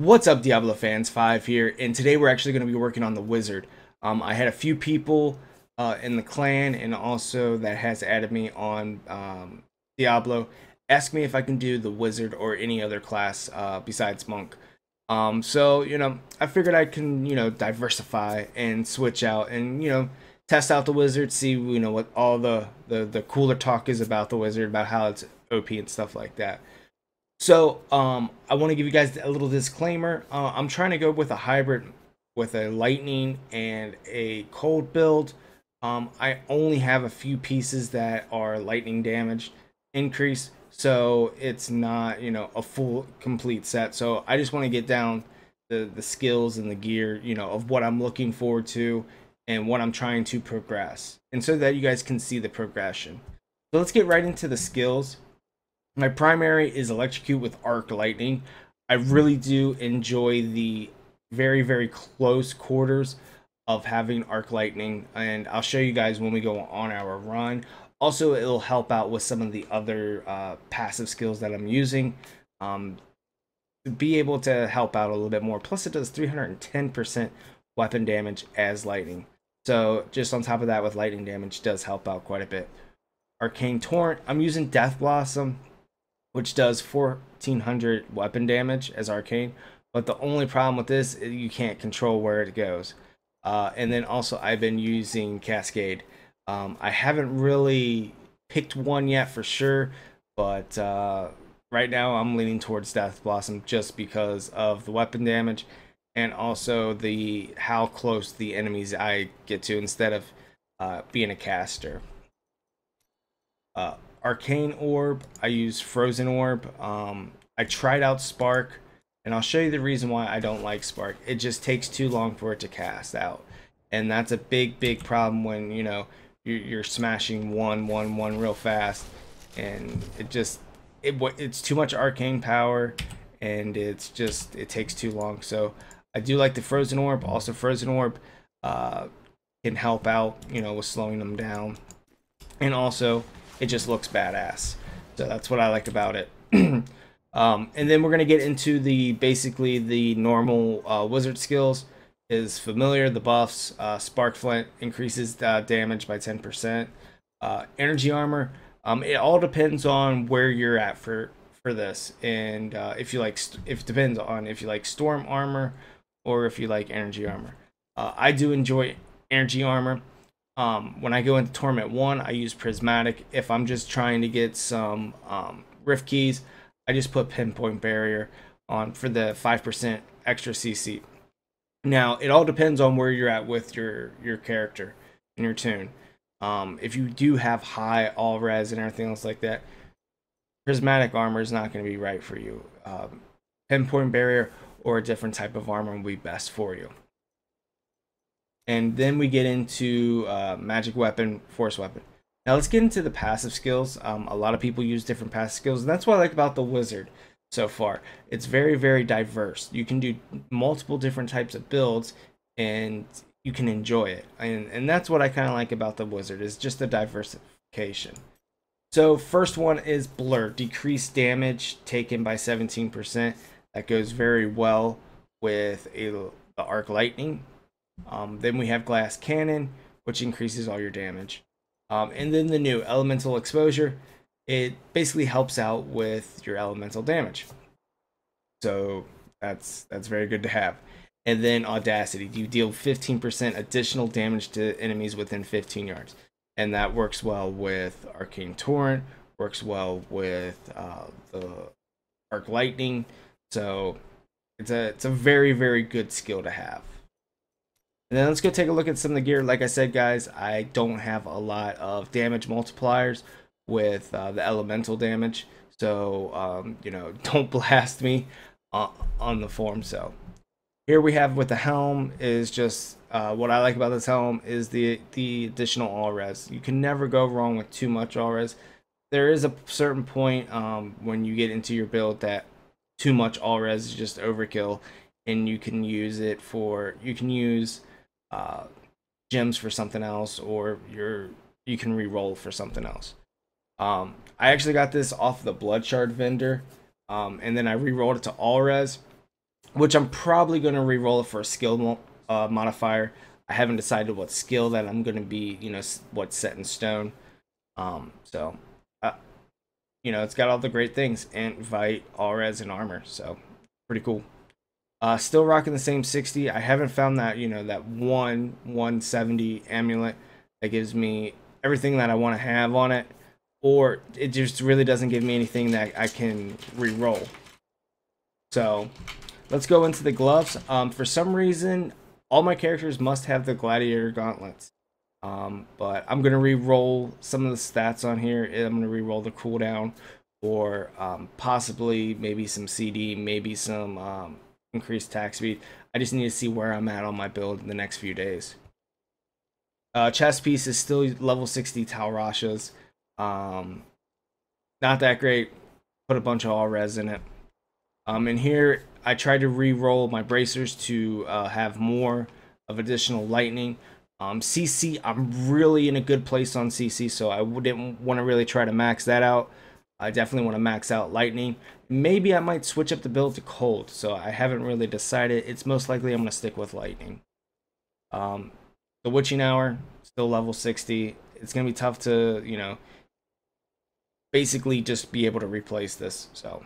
What's up, Diablo fans? Five here, and today we're actually going to be working on the wizard. I had a few people in the clan, and also that has added me on Diablo, ask me if I can do the wizard or any other class besides monk. So I figured I can diversify and switch out and test out the wizard, see what all the cooler talk is about the wizard, about how it's OP and stuff like that. So, I want to give you guys a little disclaimer. I'm trying to go with a hybrid with a lightning and a cold build. I only have a few pieces that are lightning damage increase, so it's not, a full complete set. So I just want to get down the skills and the gear, of what I'm looking forward to and what I'm trying to progress, and so that you guys can see the progression. So let's get right into the skills. My primary is electrocute with arc lightning. I really do enjoy the very, very close quarters of having arc lightning, and I'll show you guys when we go on our run. Also, it'll help out with some of the other passive skills that I'm using to be able to help out a little bit more. Plus, it does 310% weapon damage as lightning. So just on top of that, with lightning damage, does help out quite a bit. Arcane Torrent, I'm using Death Blossom, which does 1400 weapon damage as arcane, but the only problem with this is you can't control where it goes. And then also I've been using Cascade. I haven't really picked one yet for sure, but right now I'm leaning towards Death Blossom just because of the weapon damage and also the how close the enemies I get to instead of being a caster. Arcane Orb, I use Frozen Orb. I tried out Spark, and I'll show you the reason why I don't like Spark. It just takes too long for it to cast out, and that's a big problem when you're smashing one real fast, and it's too much arcane power, and it takes too long. So I do like the Frozen Orb. Also, Frozen Orb can help out with slowing them down, and also it just looks badass. So that's what I like about it. And then we're gonna get into basically the normal wizard skills. Is familiar, the buffs. Spark Flint increases damage by 10%. Energy armor. It all depends on where you're at for this, and if it depends on if you like storm armor or if you like energy armor. I do enjoy energy armor. When I go into Torment 1, I use Prismatic. If I'm just trying to get some Rift Keys, I just put Pinpoint Barrier on for the 5% extra CC. Now, it all depends on where you're at with your character and your tune. If you do have high all res and everything else like that, Prismatic armor is not going to be right for you. Pinpoint Barrier or a different type of armor will be best for you. And then we get into magic weapon, force weapon. Now let's get into the passive skills. A lot of people use different passive skills, and that's what I like about the wizard so far. It's very, very diverse. You can do multiple different types of builds, and you can enjoy it. And that's what I kind of like about the wizard, is just the diversification. So first one is Blur, decreased damage taken by 17%. That goes very well with the arc lightning. Then we have Glass Cannon, which increases all your damage. And then the new Elemental Exposure, it basically helps out with your elemental damage. So that's very good to have. And then Audacity, you deal 15% additional damage to enemies within 15 yards. And that works well with Arcane Torrent, works well with the Arc Lightning. So it's a very, very good skill to have. And then let's go take a look at some of the gear. Like I said, guys, I don't have a lot of damage multipliers with the elemental damage. So, don't blast me on the form. So here we have with the helm is just what I like about this helm is the additional all res. You can never go wrong with too much all res. There is a certain point when you get into your build that too much all res is just overkill, and you can use it for gems for something else, or you can re-roll for something else. I actually got this off the Blood Shard vendor, and then I re-rolled it to all res, which I'm probably going to re-roll it for a skill modifier. I haven't decided what skill that I'm going to be, what's set in stone. So, uh, it's got all the great things: int, vite, all res, and armor. So, pretty cool. Still rocking the same 60. I haven't found that, that 170 amulet that gives me everything that I want to have on it, or it just really doesn't give me anything that I can re-roll. So let's go into the gloves. For some reason, all my characters must have the gladiator gauntlets. But I'm gonna re-roll some of the stats on here. I'm gonna re-roll the cooldown, or possibly maybe some CD, maybe some increased attack speed. I just need to see where I'm at on my build in the next few days. Chest piece is still level 60 Talrashas. Not that great. Put a bunch of all res in it. And here I tried to re-roll my bracers to have more of additional lightning. CC, I'm really in a good place on CC, so I didn't want to really try to max that out. I definitely want to max out lightning. Maybe I might switch up the build to cold, so I haven't really decided. It's most likely I'm going to stick with lightning. The witching hour, still level 60. It's going to be tough to, basically just be able to replace this. So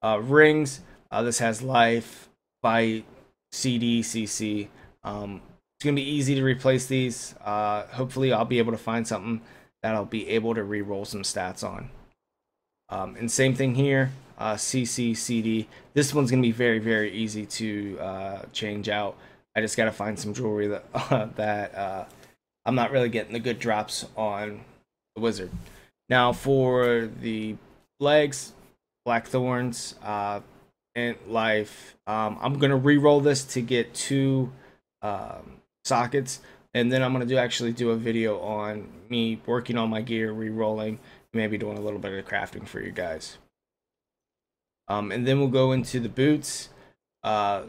rings, this has life, bite, CD, CC. It's going to be easy to replace these. Hopefully I'll be able to find something that I'll be able to re-roll some stats on. And same thing here, CC, CD. This one's going to be very, very easy to change out. I just got to find some jewelry that I'm not really getting the good drops on the wizard. Now for the legs, black thorns, and life, I'm going to re-roll this to get 2 sockets, and then I'm going to actually do a video on me working on my gear, re-rolling, maybe doing a little bit of crafting for you guys. And then we'll go into the boots. I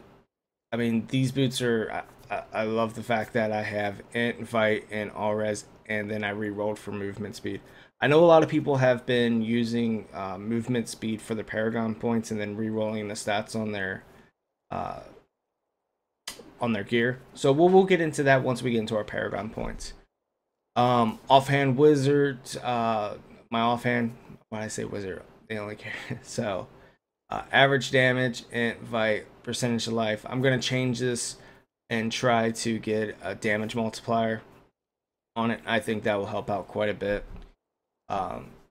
mean, these boots are, I love the fact that I have int, vite, and all res, and then I re-rolled for movement speed. I know a lot of people have been using movement speed for the paragon points and then re-rolling the stats on their gear. So we'll get into that once we get into our paragon points. Offhand wizard, my offhand, when I say wizard, they only care. So average damage and vite, percentage of life. I'm gonna change this and try to get a damage multiplier on it. I think that will help out quite a bit.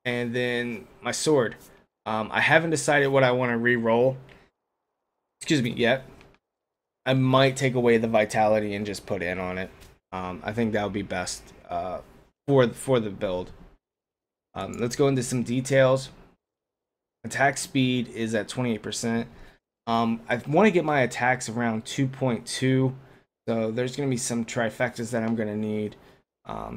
And then my sword. I haven't decided what I want to re-roll. Excuse me, yet. I might take away the vitality and just put in on it. I think that would be best for the build. Let's go into some details. Attack speed is at 28%. I want to get my attacks around 2.2. So there's going to be some trifectas that I'm going to need.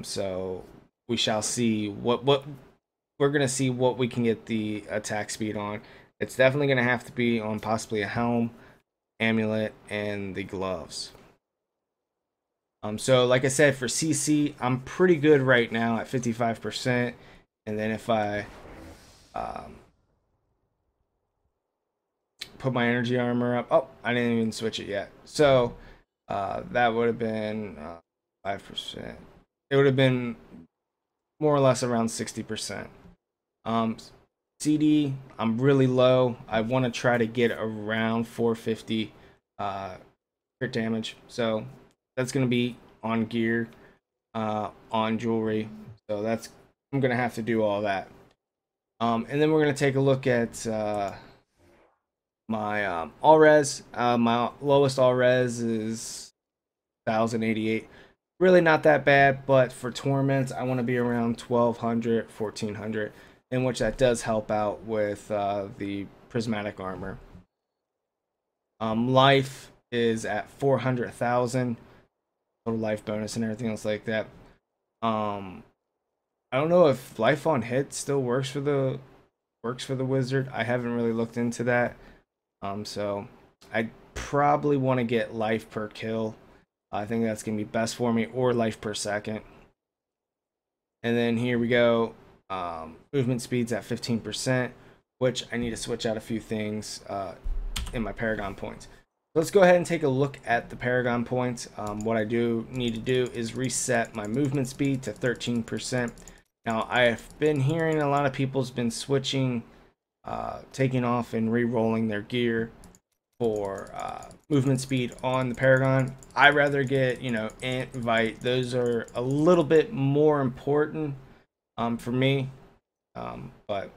So we shall see what we're going to see what we can get the attack speed on. It's definitely going to have to be on possibly a helm, amulet, and the gloves. So like I said, for CC, I'm pretty good right now at 55%. And then if I put my energy armor up, oh, I didn't even switch it yet. So that would have been 5%. It would have been more or less around 60%. CD, I'm really low. I want to try to get around 450 crit damage. So that's going to be on gear, on jewelry. So I'm going to have to do all that. And then we're going to take a look at my all res. My lowest all res is 1088. Really not that bad, but for torments, I want to be around 1200, 1400, in which that does help out with the prismatic armor. Life is at 400,000, total life bonus and everything else like that. I don't know if life on hit still works for the wizard. I haven't really looked into that. So I probably want to get life per kill. I think that's going to be best for me, or life per second. And then here we go. Movement speed's at 15%, which I need to switch out a few things. in my Paragon points. Let's go ahead and take a look at the Paragon points. What I do need to do is reset my movement speed to 13%. Now, I've been hearing a lot of people's been switching, taking off and re-rolling their gear for movement speed on the Paragon. I rather get, you know, Ant, Vite. Those are a little bit more important for me, but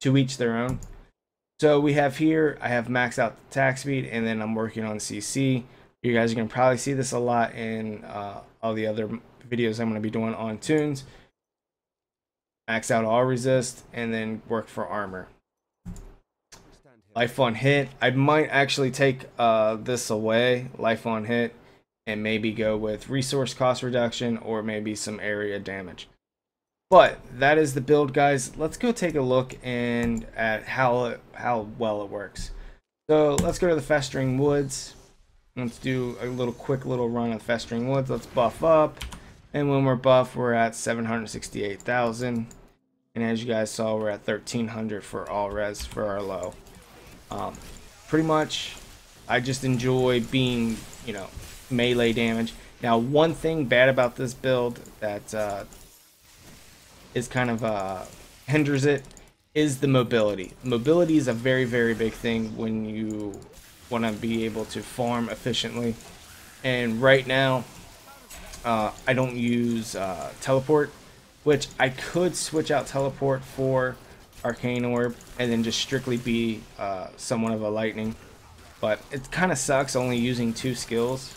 to each their own. So we have here, I have maxed out the attack speed, and then I'm working on CC. You guys are going to probably see this a lot in all the other videos I'm going to be doing on tunes. Max out all resist, and then work for armor. Life on hit, I might actually take this away, life on hit, and maybe go with resource cost reduction or maybe some area damage. But that is the build, guys. Let's go take a look and at how well it works. So let's go to the Festering Woods. Let's do a quick little run of Festering Woods. Let's buff up, and when we're buff, we're at 768,000. And as you guys saw, we're at 1,300 for all res for our low. Pretty much, I just enjoy being, you know, melee damage. Now, one thing bad about this build that is kind of hinders it is the mobility. Mobility is a very, very big thing when you want to be able to farm efficiently. And right now, I don't use teleport, which I could switch out teleport for Arcane Orb and then just strictly be somewhat of a lightning. But it kind of sucks only using 2 skills.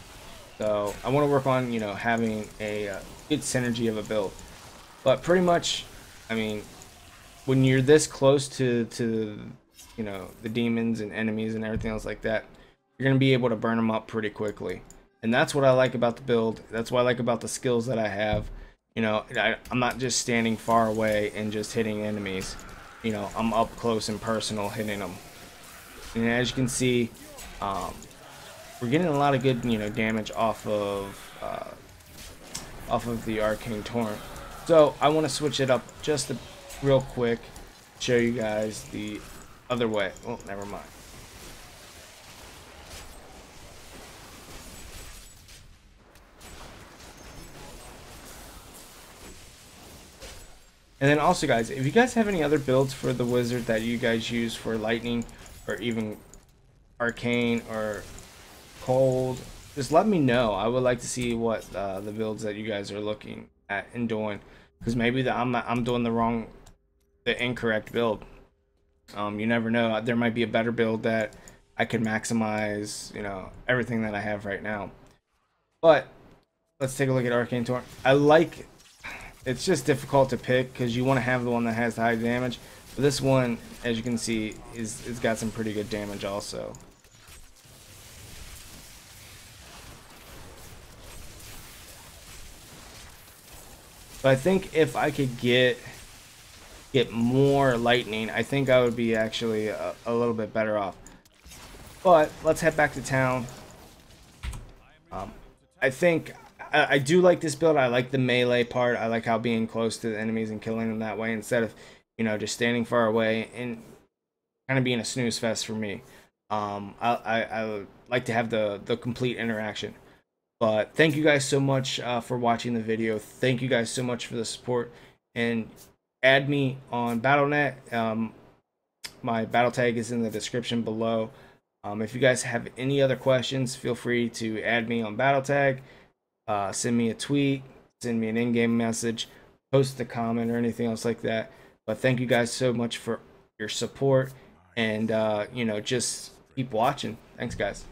So I want to work on, you know, having a good synergy of a build. But pretty much, I mean, when you're this close to you know, the demons and enemies and everything else like that, you're going to be able to burn them up pretty quickly. And that's what I like about the build. That's what I like about the skills that I have. You know, I'm not just standing far away and just hitting enemies. You know, I'm up close and personal hitting them. And as you can see, we're getting a lot of good, you know, damage off of the Arcane Torrent. So I want to switch it up just real quick, show you guys the other way. Oh, never mind. And then also, guys, if you guys have any other builds for the wizard that you guys use for lightning or even arcane or cold, just let me know. I would like to see what the builds that you guys are looking at and doing, because maybe I'm doing the incorrect build. You never know. There might be a better build that I could maximize, you know, everything that I have right now. But let's take a look at Arcane Torrent. I like. It's just difficult to pick because you want to have the one that has the high damage. But this one, as you can see, it's got some pretty good damage also. So I think if I could get more lightning, I think I would be actually a little bit better off. But let's head back to town. I think I do like this build. I like the melee part. I like how being close to the enemies and killing them that way instead of, you know, just standing far away and kind of being a snooze fest for me. I would like to have the complete interaction. But thank you guys so much for watching the video. Thank you guys so much for the support, and add me on Battle.net. My battle tag is in the description below. If you guys have any other questions, feel free to add me on Battle Tag. Send me a tweet, send me an in-game message, post a comment or anything else like that. But thank you guys so much for your support, and you know, just keep watching. Thanks, guys.